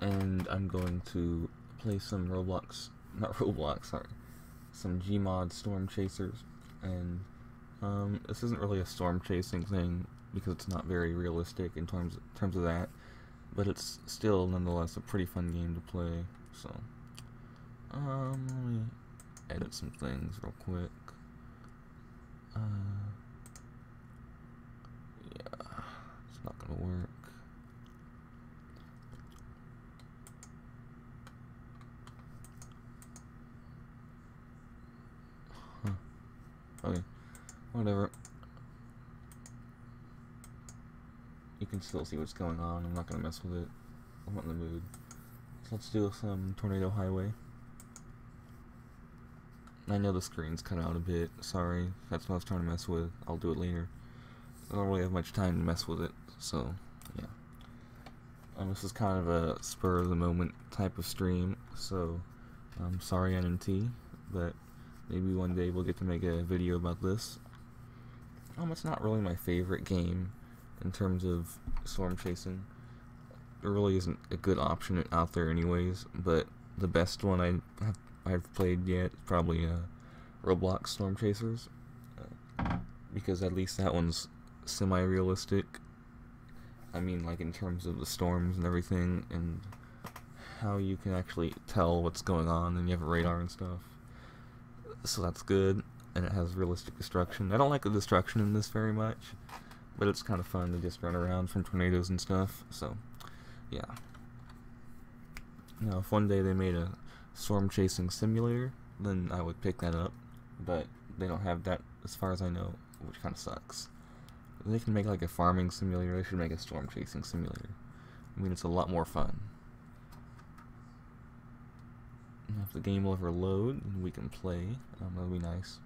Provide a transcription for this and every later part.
and I'm going to play some not Roblox, sorry, some Gmod Storm Chasers, and this isn't really a storm chasing thing because it's not very realistic in terms of that, but it's still nonetheless a pretty fun game to play. So, let me edit some things real quick. Yeah, it's not gonna work. Okay, whatever. You can still see what's going on. I'm not gonna mess with it. I'm not in the mood. So let's do some Tornado Highway. I know the screen's cut out a bit. Sorry, that's what I was trying to mess with. I'll do it later. I don't really have much time to mess with it, so yeah. This is kind of a spur of the moment type of stream, so I'm sorry NNT, but maybe one day we'll get to make a video about this. It's not really my favorite game in terms of storm chasing. There really isn't a good option out there anyways, but the best one I've played yet is probably Roblox Storm Chasers, because at least that one's semi-realistic. I mean, like in terms of the storms and everything, and how you can actually tell what's going on, and you have a radar and stuff. So that's good, and it has realistic destruction. I don't like the destruction in this very much, but it's kind of fun to just run around from tornadoes and stuff, so yeah. Now, if one day they made a storm chasing simulator, then I would pick that up, but they don't have that as far as I know, which kind of sucks. If they can make like a farming simulator, they should make a storm chasing simulator. I mean, it's a lot more fun. Now, if the game will ever load, we can play. That'll be nice.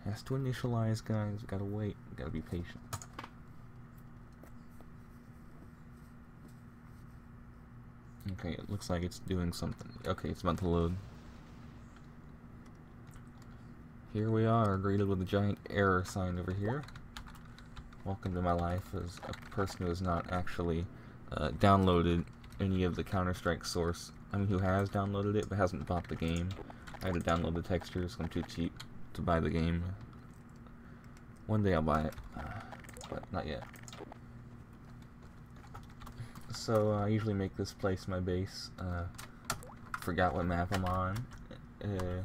It has to initialize, guys. We gotta wait. We gotta be patient. Okay, it looks like it's doing something. Okay, it's about to load. Here we are, greeted with a giant error sign over here. Welcome to my life as a person who has not actually downloaded any of the Counter-Strike source. I mean, who has downloaded it but hasn't bought the game. I had to download the textures, I'm too cheap to buy the game. One day I'll buy it, but not yet. So I usually make this place my base. Forgot what map I'm on, and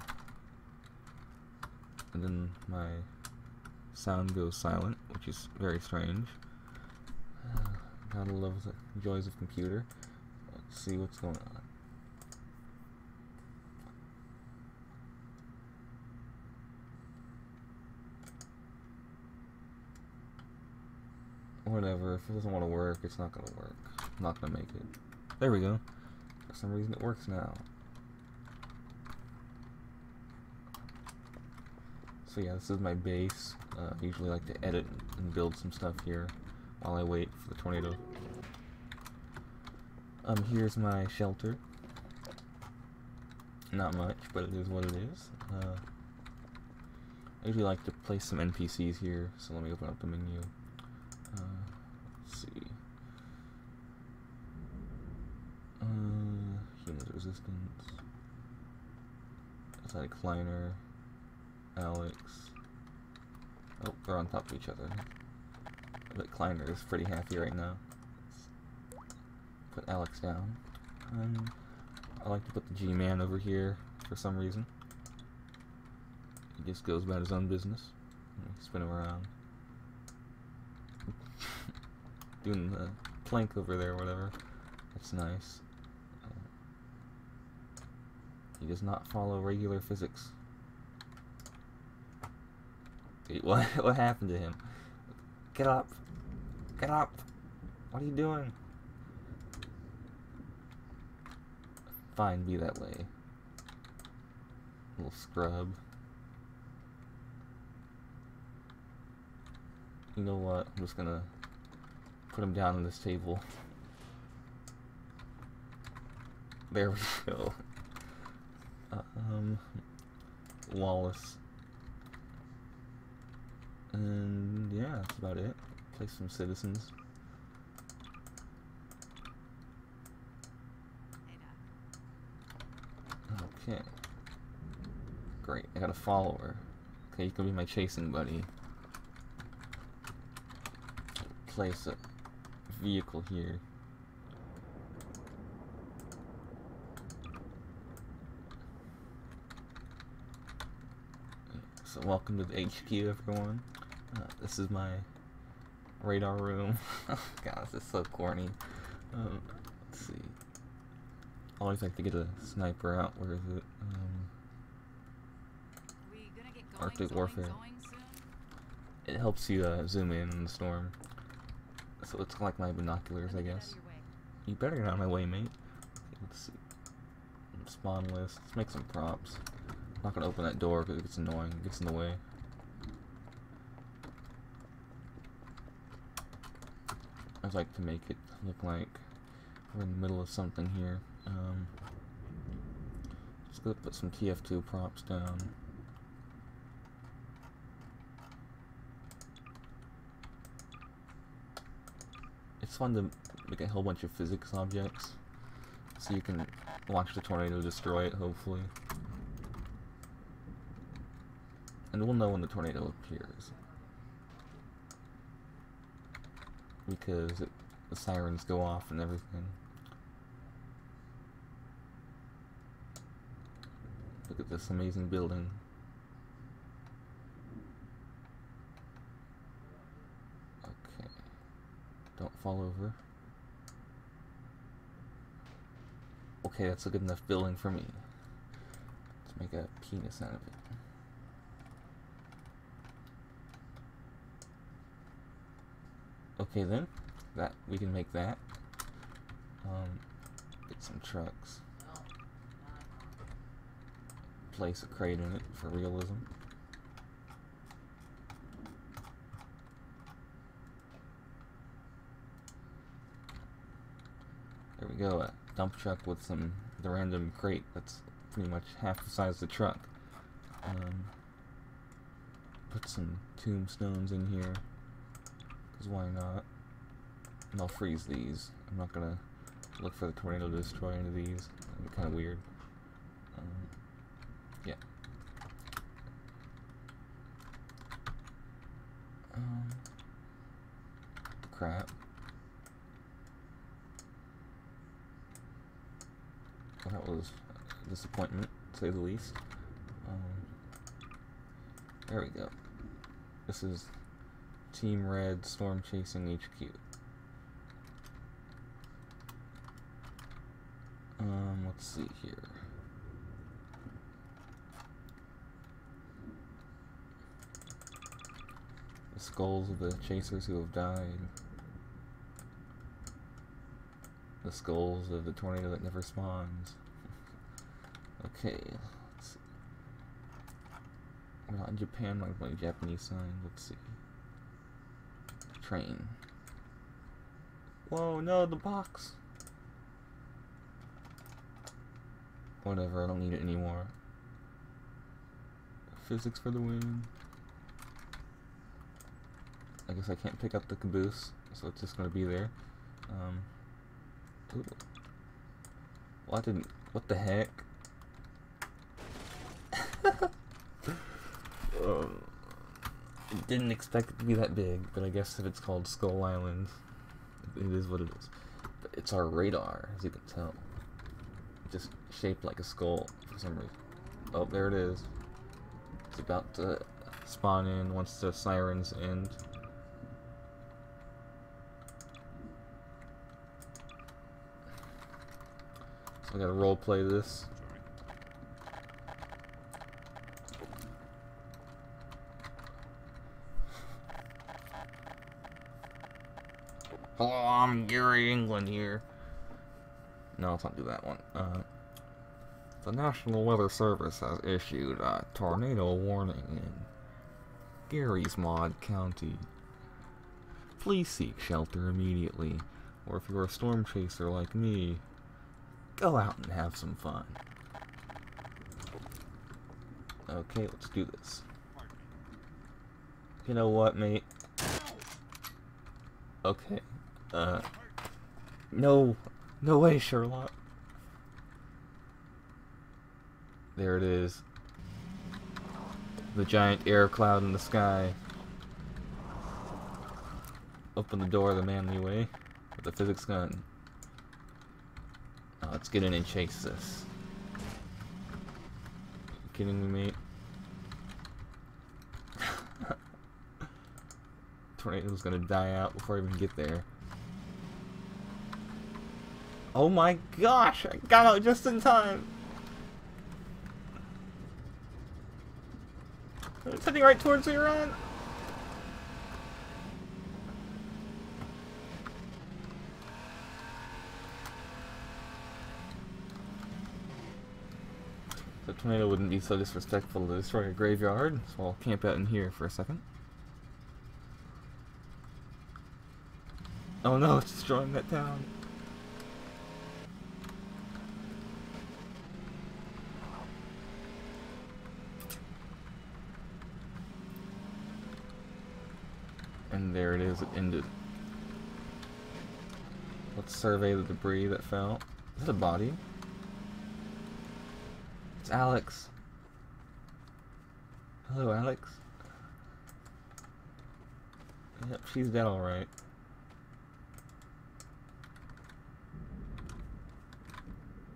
then my sound goes silent, which is very strange. Gotta love the joys of computer. Let's see what's going on. Whatever, if it doesn't want to work, it's not gonna work. I'm not gonna make it. There we go. For some reason it works now. So yeah, this is my base. I usually like to edit and build some stuff here while I wait for the tornado. Here's my shelter. Not much, but it is what it is. I usually like to place some NPCs here, so let me open up the menu. Let's see. Human resistance. It's like Kleiner, Alex. Oh, they're on top of each other. But Kleiner is pretty happy right now. Let's put Alex down. I like to put the G-Man over here for some reason. He just goes about his own business. Spin him around. Doing the plank over there, whatever. That's nice. He does not follow regular physics. Wait, what happened to him? Get up! Get up! What are you doing? Fine, be that way. Little scrub. You know what? I'm just gonna put him down on this table. There we go. Wallace. And yeah, that's about it. Play some citizens. Okay. Great, I got a follower. Okay, you can be my chasing buddy. Place a vehicle here. So welcome to the HQ, everyone. This is my radar room. God, this is so corny. Let's see. I always like to get a sniper out. Where is it? Arctic Warfare. It helps you zoom in on the storm. So it's like my binoculars, I guess. You better get out of my way, mate. Let's see. Spawn list. Let's make some props. I'm not gonna open that door because it gets annoying. It gets in the way. I'd like to make it look like we're in the middle of something here. Just gonna put some TF2 props down. It's fun to make a whole bunch of physics objects, so you can watch the tornado destroy it, hopefully. And we'll know when the tornado appears, because the sirens go off and everything. Look at this amazing building. Okay. Don't fall over. Okay, that's a good enough building for me. Let's make a penis out of it. Okay then, that we can make that. Get some trucks. Place a crate in it for realism. There we go, a dump truck with the random crate that's pretty much half the size of the truck. Put some tombstones in here, because why not? And I'll freeze these. I'm not gonna look for the tornado to destroy any of these. That'd be kind of weird. Yeah. Crap. Well, that was a disappointment, to say the least. There we go. This is Team Red Storm Chasing HQ. Let's see here. The skulls of the chasers who have died. The skulls of the tornado that never spawns. Okay, let's see. We're not in Japan, like my Japanese sign. Let's see. Train. Whoa, no, the box! Whatever, I don't need it anymore. Physics for the win. I guess I can't pick up the caboose, so it's just gonna be there. Ooh. Well, I didn't. What the heck? Didn't expect it to be that big, but I guess if it's called Skull Island, it is what it is. But it's our radar, as you can tell. Just shaped like a skull for some reason. Oh, there it is. It's about to spawn in once the sirens end. So I gotta roleplay this. Hello, I'm Gary England here. No, let's not do that one. The National Weather Service has issued a tornado warning in Gmod County. Please seek shelter immediately, or if you're a storm chaser like me, go out and have some fun. Okay, let's do this. You know what, mate? Okay. No way, Sherlock. There it is. The giant air cloud in the sky. Open the door the manly way with the physics gun. Now let's get in and chase this. You kidding me, mate? Tornado's gonna die out before I even get there. Oh my gosh! I got out just in time! It's heading right towards Iran! The tornado wouldn't be so disrespectful to destroy a graveyard, so I'll camp out in here for a second. Oh no, it's destroying that town. And there it is, it ended. Let's survey the debris that fell. Is that a body? It's Alex. Hello, Alex. Yep, she's dead alright.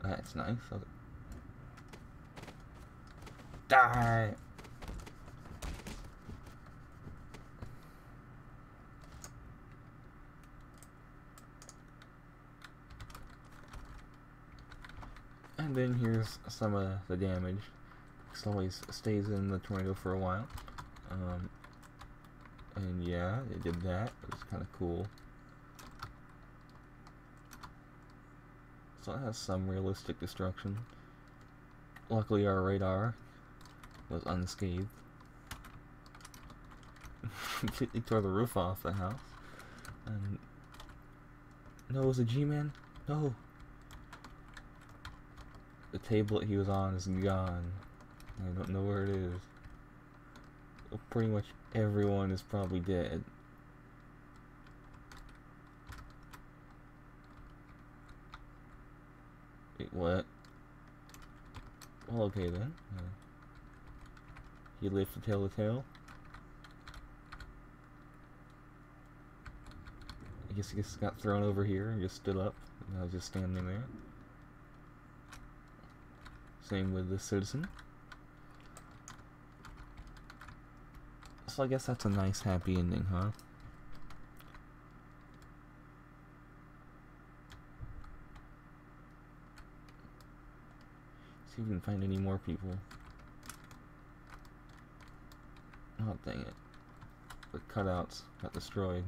That's nice. Okay. Die! And then here's some of the damage. It always stays in the tornado for a while. And yeah, it did that. It was kind of cool. So it has some realistic destruction. Luckily our radar was unscathed. Completely tore the roof off the house. And no, it was a G-Man? No! The table that he was on is gone. I don't know where it is. Well, pretty much everyone is probably dead. Wait, what? Well, okay then. He lived to tell the tale. I guess he just got thrown over here and just stood up. And I was just standing there. Same with the citizen. So I guess that's a nice happy ending, huh? See if we can find any more people. Oh, dang it. The cutouts got destroyed.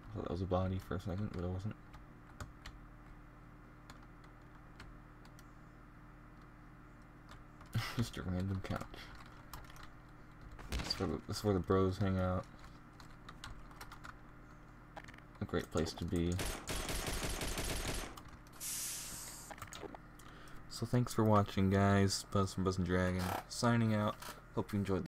I thought that was a body for a second, but it wasn't. Just a random couch. This is where the bros hang out. A great place to be. So thanks for watching, guys. Buzz from Buzz and Dragon signing out. Hope you enjoyed